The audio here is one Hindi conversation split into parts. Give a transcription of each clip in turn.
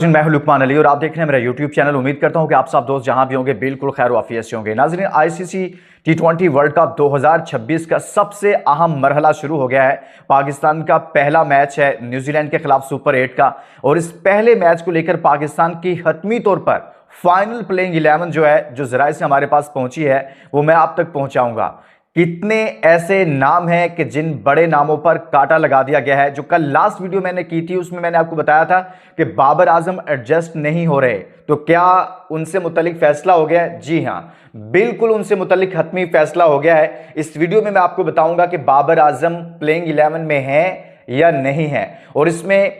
मैं हूं लुकमान अली और आप देख रहे हैं मेरा यूट्यूब चैनल। उम्मीद करता हूं कि आप सब दोस्त जहां भी होंगे बिल्कुल खैर वाफियत से होंगे। नाज़रीन, आईसीसी टी20 वर्ल्ड कप 2026 का सबसे अहम मरहला शुरू हो गया है। पाकिस्तान का पहला मैच है न्यूजीलैंड के खिलाफ सुपर 8 का, और इस पहले मैच को लेकर पाकिस्तान की हतमी तौर पर फाइनल प्लेइंग 11 जो है, जो जराए से हमारे पास पहुंची है, वो मैं आप तक पहुंचाऊंगा। कितने ऐसे नाम हैं कि जिन बड़े नामों पर कांटा लगा दिया गया है। जो कल लास्ट वीडियो मैंने की थी उसमें मैंने आपको बताया था कि बाबर आजम एडजस्ट नहीं हो रहे, तो क्या उनसे मुतल्लिक फैसला हो गया है? जी हां, बिल्कुल उनसे मुतल्लिक हतमी फैसला हो गया है। इस वीडियो में मैं आपको बताऊंगा कि बाबर आजम प्लेइंग 11 में है या नहीं है, और इसमें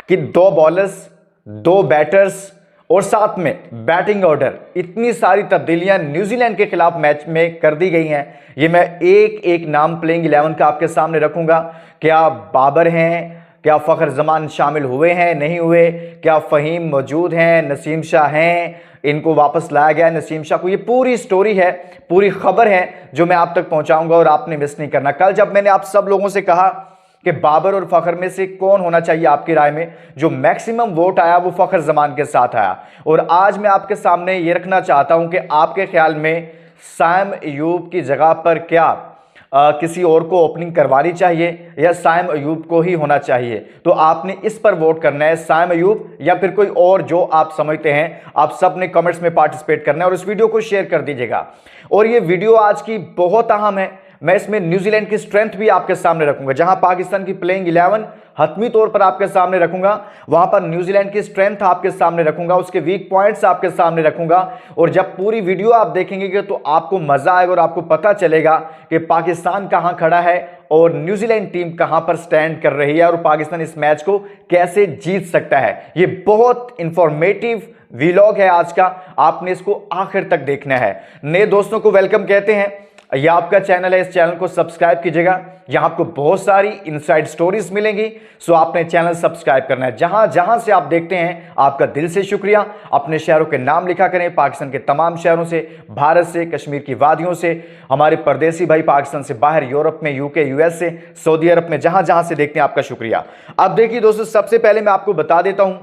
कि 2 बॉलर्स, 2 बैटर्स और साथ में बैटिंग ऑर्डर, इतनी सारी तब्दीलियां न्यूजीलैंड के खिलाफ मैच में कर दी गई हैं। ये मैं एक एक नाम प्लेइंग 11 का आपके सामने रखूंगा। क्या बाबर हैं? क्या फखर जमान शामिल हुए हैं, नहीं हुए? क्या फहीम मौजूद हैं? नसीम शाह हैं? इनको वापस लाया गया नसीम शाह को? ये पूरी स्टोरी है, पूरी खबर है जो मैं आप तक पहुंचाऊंगा और आपने मिस नहीं करना। कल जब मैंने आप सब लोगों से कहा कि बाबर और फखर में से कौन होना चाहिए आपकी राय में, जो मैक्सिमम वोट आया वो फखर जमान के साथ आया। और आज मैं आपके सामने ये रखना चाहता हूं कि आपके ख्याल में साइम अयूब की जगह पर क्या किसी और को ओपनिंग करवानी चाहिए या साइम अयूब को ही होना चाहिए? तो आपने इस पर वोट करना है, साइम अयूब या फिर कोई और जो आप समझते हैं। आप सब ने कमेंट्स में पार्टिसिपेट करना है और इस वीडियो को शेयर कर दीजिएगा। और ये वीडियो आज की बहुत अहम है। मैं इसमें न्यूजीलैंड की स्ट्रेंथ भी आपके सामने रखूंगा। जहां पाकिस्तान की प्लेइंग 11 हतमी तौर पर आपके सामने रखूंगा, वहां पर न्यूजीलैंड की स्ट्रेंथ आपके सामने रखूंगा, उसके वीक पॉइंट्स आपके सामने रखूंगा। और जब पूरी वीडियो आप देखेंगे तो आपको मजा आएगा और आपको पता चलेगा कि पाकिस्तान कहां खड़ा है और न्यूजीलैंड टीम कहां पर स्टैंड कर रही है और पाकिस्तान इस मैच को कैसे जीत सकता है। यह बहुत इंफॉर्मेटिव वीलॉग है आज का, आपने इसको आखिर तक देखना है। नए दोस्तों को वेलकम कहते हैं। यह आपका चैनल है, इस चैनल को सब्सक्राइब कीजिएगा। यहां आपको बहुत सारी इनसाइड स्टोरीज मिलेंगी, सो आपने चैनल सब्सक्राइब करना है। जहां जहां से आप देखते हैं आपका दिल से शुक्रिया। अपने शहरों के नाम लिखा करें, पाकिस्तान के तमाम शहरों से, भारत से, कश्मीर की वादियों से, हमारे परदेसी भाई पाकिस्तान से बाहर, यूरोप में, यूके, यूएस से, सऊदी अरब में, जहां जहां से देखते हैं आपका शुक्रिया। अब देखिए दोस्तों, सबसे पहले मैं आपको बता देता हूं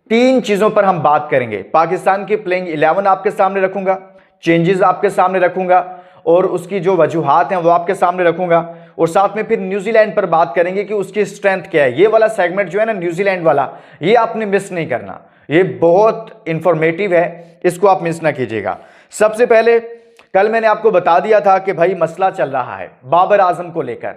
3 चीजों पर हम बात करेंगे। पाकिस्तान की प्लेइंग 11 आपके सामने रखूंगा, चेंजेस आपके सामने रखूंगा और उसकी जो वजूहात हैं वो आपके सामने रखूंगा, और साथ में फिर न्यूजीलैंड पर बात करेंगे कि उसकी स्ट्रेंथ क्या है। ये वाला सेगमेंट जो है ना, न्यूजीलैंड वाला, ये आपने मिस नहीं करना। ये बहुत इंफॉर्मेटिव है, इसको आप मिस ना कीजिएगा। सबसे पहले कल मैंने आपको बता दिया था कि भाई मसला चल रहा है बाबर आजम को लेकर,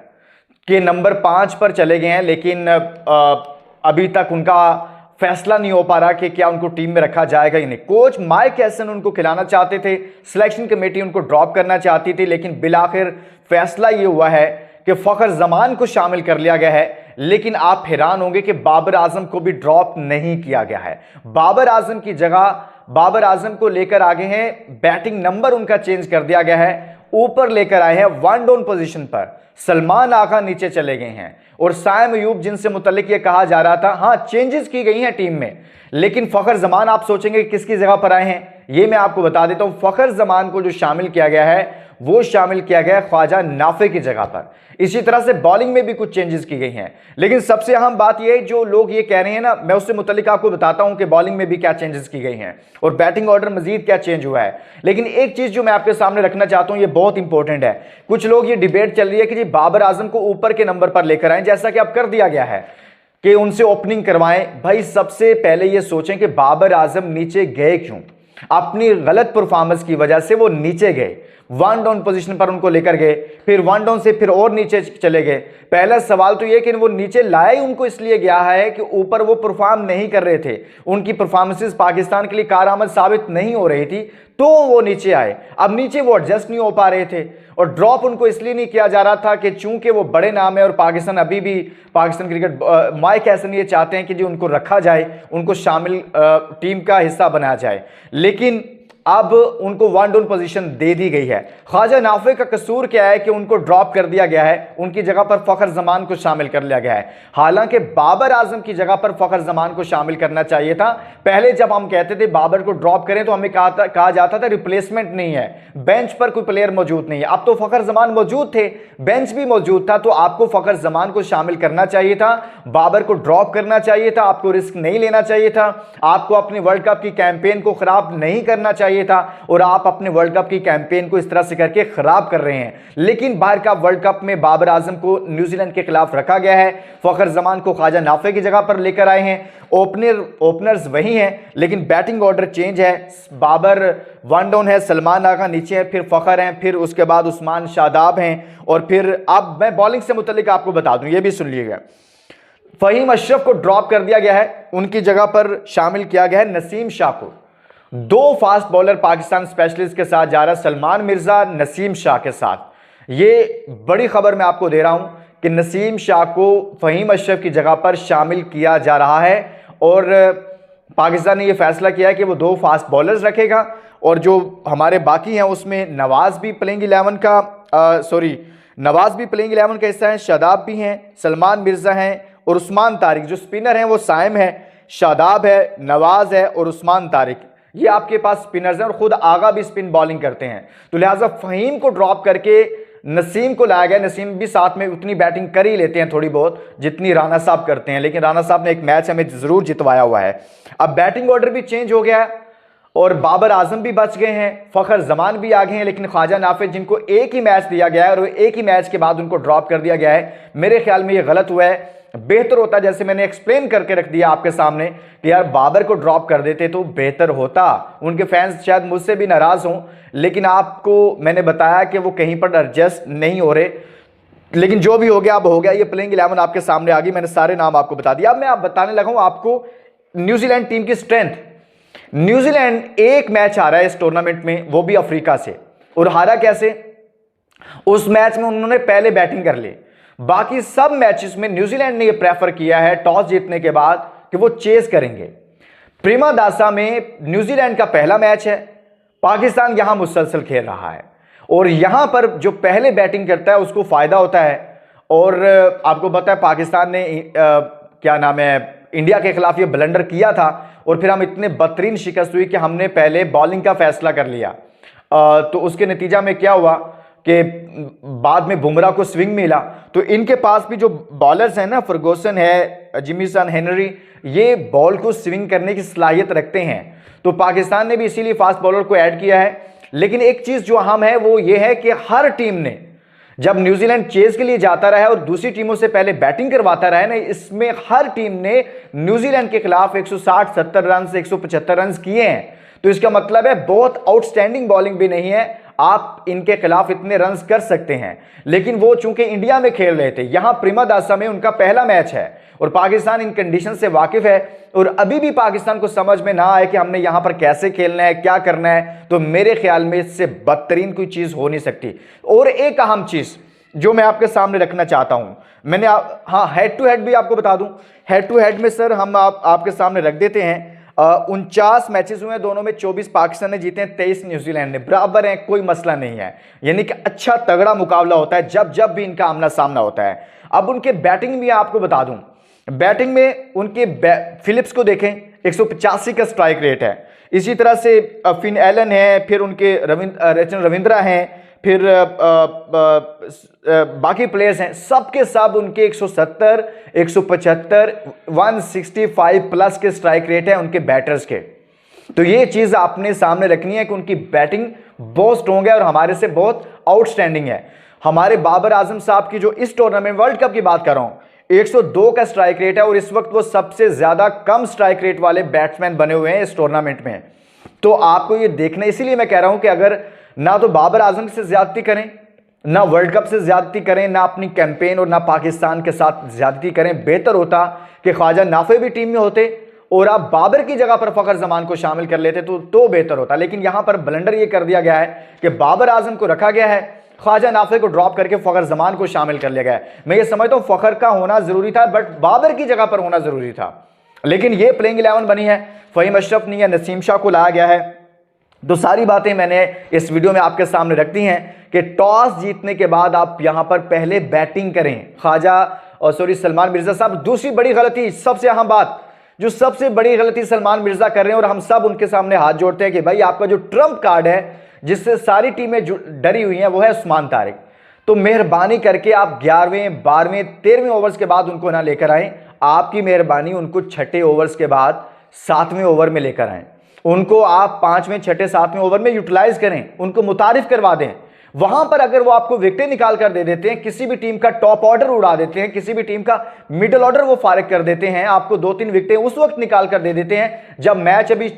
कि नंबर 5 पर चले गए हैं, लेकिन अभी तक उनका फैसला नहीं हो पा रहा कि क्या उनको टीम में रखा जाएगा या नहीं। कोच माइक हैसन उनको खिलाना चाहते थे, सिलेक्शन कमेटी उनको ड्रॉप करना चाहती थी, लेकिन बिलाखिर फैसला ये हुआ है कि फखर जमान को शामिल कर लिया गया है। लेकिन आप हैरान होंगे कि बाबर आजम को भी ड्रॉप नहीं किया गया है। बाबर आजम की जगह बाबर आजम को लेकर आगे हैं, बैटिंग नंबर उनका चेंज कर दिया गया है, ऊपर लेकर आए हैं 1 डाउन पोजीशन पर। सलमान आगा नीचे चले गए हैं और साइम अयूब, जिनसे मुतल्लिक ये कहा जा रहा था, हां चेंजेस की गई हैं टीम में, लेकिन फखर जमान आप सोचेंगे किसकी जगह पर आए हैं। ये मैं आपको बता देता हूं, फखर जमान को जो शामिल किया गया है वो शामिल किया गया है ख्वाजा नाफे की जगह पर। इसी तरह से बॉलिंग में भी कुछ चेंजेस की गई हैं, लेकिन सबसे अहम बात यह है, जो लोग ये कह रहे हैं ना, मैं उससे मुतल्लिक आपको बताता हूं कि बॉलिंग में भी क्या चेंजेस की गई हैं और बैटिंग ऑर्डर मजीद क्या चेंज हुआ है। लेकिन एक चीज जो मैं आपके सामने रखना चाहता हूं, ये बहुत इंपॉर्टेंट है। कुछ लोग ये डिबेट चल रही है कि जी बाबर आजम को ऊपर के नंबर पर लेकर आए, जैसा कि अब कर दिया गया है कि उनसे ओपनिंग करवाएं। भाई सबसे पहले ये सोचें कि बाबर आजम नीचे गए क्यों? अपनी गलत परफॉर्मेंस की वजह से वो नीचे गए। 1 डाउन पोजीशन पर उनको लेकर गए, फिर 1 डाउन से फिर और नीचे चले गए। पहला सवाल तो ये कि वो नीचे लाया ही उनको इसलिए गया है कि ऊपर वो परफॉर्म नहीं कर रहे थे, उनकी परफॉर्मेंसेस पाकिस्तान के लिए कारआमद साबित नहीं हो रही थी, तो वो नीचे आए। अब नीचे वो एडजस्ट नहीं हो पा रहे थे, और ड्रॉप उनको इसलिए नहीं किया जा रहा था कि चूंकि वो बड़े नाम है और पाकिस्तान अभी भी, पाकिस्तान क्रिकेट माइक हैसन ये चाहते हैं कि जी उनको रखा जाए, उनको शामिल टीम का हिस्सा बनाया जाए। लेकिन अब उनको वन डाउन पोजीशन दे दी गई है। ख्वाजा नाफे का कसूर क्या है कि उनको ड्रॉप कर दिया गया है, उनकी जगह पर फखर जमान को शामिल कर लिया गया है। हालांकि बाबर आजम की जगह पर फखर जमान को शामिल करना चाहिए था। पहले जब हम कहते थे बाबर को ड्रॉप करें तो हमें कहा जाता था रिप्लेसमेंट नहीं है, बेंच पर कोई प्लेयर मौजूद नहीं है। अब तो फखर जमान मौजूद थे, बेंच भी मौजूद था, तो आपको फखर जमान को शामिल करना चाहिए था, बाबर को ड्रॉप करना चाहिए था, आपको रिस्क नहीं लेना चाहिए था, आपको अपनी वर्ल्ड कप की कैंपेन को खराब नहीं करना चाहिए था, और आप अपने वर्ल्ड कप की कैंपेन को इस तरह से करके खराब कर रहे हैं। लेकिन बाहर का वर्ल्ड कप में बाबर आजम को न्यूजीलैंड के खिलाफ रखा गया है, फखर जमान को ख्वाजा नाफे की जगह पर लेकर आए हैं। ओपनर्स वही हैं, लेकिन बैटिंग ऑर्डर चेंज है। बाबर वन डाउन है, सलमान आगा नीचे है, फिर फखर हैं, फिर उसके बाद उस्मान शादाब हैं, और फिर अब मैं बॉलिंग से मुतल्लिक आपको बता दूं, ये भी सुन लीजिएगा। फहीम अशरफ को ड्रॉप कर दिया गया है, उनकी जगह पर शामिल किया गया है नसीम शाह को। दो फास्ट बॉलर पाकिस्तान स्पेशलिस्ट के साथ जा रहा है, सलमान मिर्जा नसीम शाह के साथ। ये बड़ी खबर मैं आपको दे रहा हूं कि नसीम शाह को फहीम अशरफ की जगह पर शामिल किया जा रहा है, और पाकिस्तान ने यह फैसला किया है कि वो दो फास्ट बॉलर्स रखेगा, और जो हमारे बाकी हैं उसमें नवाज भी प्लेइंग 11 का हिस्सा है, शादाब भी हैं, सलमान मिर्जा हैं, और उस्मान तारिक। जो स्पिनर हैं वो साइम है, शादाब है, नवाज है और उस्मान तारिक। ये आपके पास स्पिनर्स हैं, और खुद आगा भी स्पिन बॉलिंग करते हैं। तो लिहाजा फहीम को ड्रॉप करके नसीम को लाया गया। नसीम भी साथ में उतनी बैटिंग कर ही लेते हैं थोड़ी बहुत जितनी राना साहब करते हैं, लेकिन राना साहब ने एक मैच हमें जरूर जितवाया हुआ है। अब बैटिंग ऑर्डर भी चेंज हो गया है, और बाबर आजम भी बच गए हैं, फखर जमान भी आ गए हैं, लेकिन ख्वाजा नाफे जिनको एक ही मैच दिया गया है और एक ही मैच के बाद उनको ड्रॉप कर दिया गया है, मेरे ख्याल में ये गलत हुआ है। बेहतर होता, जैसे मैंने एक्सप्लेन करके रख दिया आपके सामने, कि यार बाबर को ड्रॉप कर देते तो बेहतर होता। उनके फैंस शायद मुझसे भी नाराज हों, लेकिन आपको मैंने बताया कि वो कहीं पर एडजस्ट नहीं हो रहे। लेकिन जो भी हो गया अब हो गया। ये प्लेइंग 11 आपके सामने आ गई, मैंने सारे नाम आपको बता दिया। अब मैं बताने लगा हूं आपको न्यूजीलैंड टीम की स्ट्रेंथ। न्यूजीलैंड एक मैच हारा है इस टूर्नामेंट में, वो भी अफ्रीका से, और हारा कैसे? उस मैच में उन्होंने पहले बैटिंग कर ली। बाकी सब मैचेस में न्यूजीलैंड ने यह प्रेफर किया है टॉस जीतने के बाद कि वो चेस करेंगे। प्रेमदासा में न्यूजीलैंड का पहला मैच है, पाकिस्तान यहां मुसलसल खेल रहा है, और यहां पर जो पहले बैटिंग करता है उसको फायदा होता है। और आपको पता है पाकिस्तान ने इंडिया के खिलाफ ये ब्लंडर किया था, और फिर हम इतने बदतरीन शिकस्त हुई कि हमने पहले बॉलिंग का फैसला कर लिया। तो उसके नतीजा में क्या हुआ कि बाद में बुमराह को स्विंग मिला। तो इनके पास भी जो बॉलर्स हैं ना, फर्गूसन है, जिमीसन, हेनरी, ये बॉल को स्विंग करने की सलाहियत रखते हैं। तो पाकिस्तान ने भी इसीलिए फास्ट बॉलर को ऐड किया है। लेकिन एक चीज जो अहम है वो ये है कि हर टीम ने, जब न्यूजीलैंड चेज के लिए जाता रहा है और दूसरी टीमों से पहले बैटिंग करवाता रहा है ना, इसमें हर टीम ने न्यूजीलैंड के खिलाफ 160-70 रन से 175 रन किए हैं। तो इसका मतलब है बहुत आउटस्टैंडिंग बॉलिंग भी नहीं है, आप इनके खिलाफ इतने रन्स कर सकते हैं। लेकिन वो चूंकि इंडिया में खेल रहे थे, यहां प्रेमदासा में उनका पहला मैच है, और पाकिस्तान इन कंडीशन से वाकिफ है, और अभी भी पाकिस्तान को समझ में ना आए कि हमने यहां पर कैसे खेलना है, क्या करना है। तो मेरे ख्याल में इससे बदतरीन कोई चीज हो नहीं सकती। और एक अहम चीज जो मैं आपके सामने रखना चाहता हूं, मैंने हेड टू हेड भी आपको बता दूं। हेड टू हेड में सर हम आपके सामने रख देते हैं। 49 मैचेस हुए, दोनों में 24 पाकिस्तान ने जीते हैं, 23 न्यूजीलैंड ने, बराबर है, कोई मसला नहीं है। यानी कि अच्छा तगड़ा मुकाबला होता है जब भी इनका आमना सामना होता है। अब उनके बैटिंग भी आपको बता दूं, बैटिंग में उनके फिलिप्स को देखें, 185 का स्ट्राइक रेट है। इसी तरह से फिन एलन है, फिर उनके रविंद्रा हैं, फिर बाकी प्लेयर्स हैं, सबके सब उनके 170, 175, 165 प्लस के स्ट्राइक रेट है उनके बैटर्स के। तो ये चीज आपने सामने रखनी है कि उनकी बैटिंग बहुत स्ट्रॉन्ग है और हमारे से बहुत आउटस्टैंडिंग है। हमारे बाबर आजम साहब की जो इस टूर्नामेंट वर्ल्ड कप की बात कर रहा हूं, 102 का स्ट्राइक रेट है, और इस वक्त वो सबसे ज्यादा कम स्ट्राइक रेट वाले बैट्समैन बने हुए हैं इस टूर्नामेंट में। तो आपको ये देखना, इसीलिए मैं कह रहा हूं कि अगर ना तो बाबर आजम से ज्यादती करें, ना वर्ल्ड कप से ज्यादती करें, ना अपनी कैंपेन और ना पाकिस्तान के साथ ज्यादती करें, बेहतर होता कि ख्वाजा नाफे भी टीम में होते और आप बाबर की जगह पर फखर जमान को शामिल कर लेते तो बेहतर होता। लेकिन यहां पर ब्लंडर ये कर दिया गया है कि बाबर आजम को रखा गया है, ख्वाजा नाफे को ड्रॉप करके फखर जमान को शामिल कर लिया गया है। मैं ये समझता हूं फखर का होना जरूरी था, बट बाबर की जगह पर होना जरूरी था। लेकिन ये प्लेइंग 11 बनी है, फहीम अशरफ नहीं है, नसीम शाह को लाया गया है, तो सारी बातें मैंने इस वीडियो में आपके सामने रख दी हैं कि टॉस जीतने के बाद आप यहां पर पहले बैटिंग करें। ख्वाजा और सलमान मिर्जा साहब, दूसरी बड़ी गलती, सबसे अहम बात, जो सबसे बड़ी गलती सलमान मिर्जा कर रहे हैं और हम सब उनके सामने हाथ जोड़ते हैं कि भाई आपका जो ट्रम्प कार्ड है जिससे सारी टीमें डरी हुई हैं वो है उस्मान तारिक। तो मेहरबानी करके आप 11वें 12वें 13वें ओवर्स के बाद उनको ना लेकर आएं। आपकी मेहरबानी उनको छठे ओवर्स के बाद 7वें ओवर में लेकर आएं। उनको आप 5वें 6ठे 7वें ओवर में यूटिलाइज करें, उनको मुतारिफ करवा दें। वहां पर अगर वो आपको विकेटें निकाल कर दे देते हैं, किसी भी टीम का टॉप ऑर्डर उड़ा देते हैं, किसी भी टीम का मिडिल ऑर्डर वो फारिग कर देते हैं, आपको 2-3 विकेटें उस वक्त निकाल कर दे देते हैं जब मैच अभी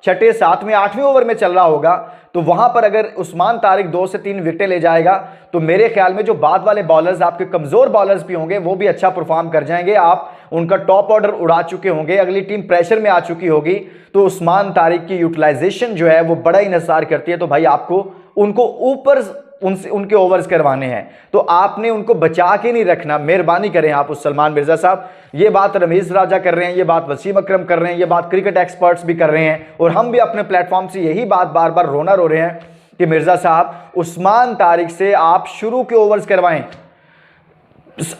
6ठे 7वें 8वें ओवर में चल रहा होगा, तो वहां पर अगर उस्मान तारिक 2 से 3 विकेटें ले जाएगा तो मेरे ख्याल में जो बाद वाले बॉलर्स, आपके कमजोर बॉलर्स भी होंगे, वो भी अच्छा परफॉर्म कर जाएंगे। आप उनका टॉप ऑर्डर उड़ा चुके होंगे, अगली टीम प्रेशर में आ चुकी होगी, तो उस्मान तारिक की यूटिलाइजेशन जो है वो बड़ा इन्हिसार करती है। तो भाई आपको उनको ऊपर उनके ओवर्स करवाने हैं, तो आपने उनको बचा के नहीं रखना। मेहरबानी करें आप उस सलमान मिर्जा साहब। ये बात रमीज राजा कर रहे हैं, ये बात वसीम अकरम कर रहे हैं, ये बात क्रिकेट एक्सपर्ट्स भी कर रहे हैं, और हम भी अपने प्लेटफॉर्म से यही बात बार बार रो रहे हैं कि मिर्जा साहब उस्मान तारिक से आप शुरू के ओवर्स करवाएं,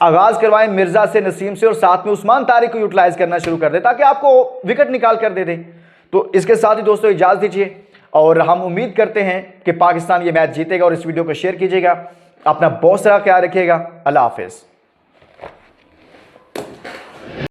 आगाज करवाएं मिर्जा से, नसीम से, और साथ में उस्मान तारिक को यूटिलाइज करना शुरू कर दे ताकि आपको विकेट निकाल कर दे दे। तो इसके साथ ही दोस्तों इजाजत दीजिए, और हम उम्मीद करते हैं कि पाकिस्तान ये मैच जीतेगा। और इस वीडियो को शेयर कीजिएगा, अपना बहुत सारा ख्याल रखिएगा। अल्लाह हाफिज़।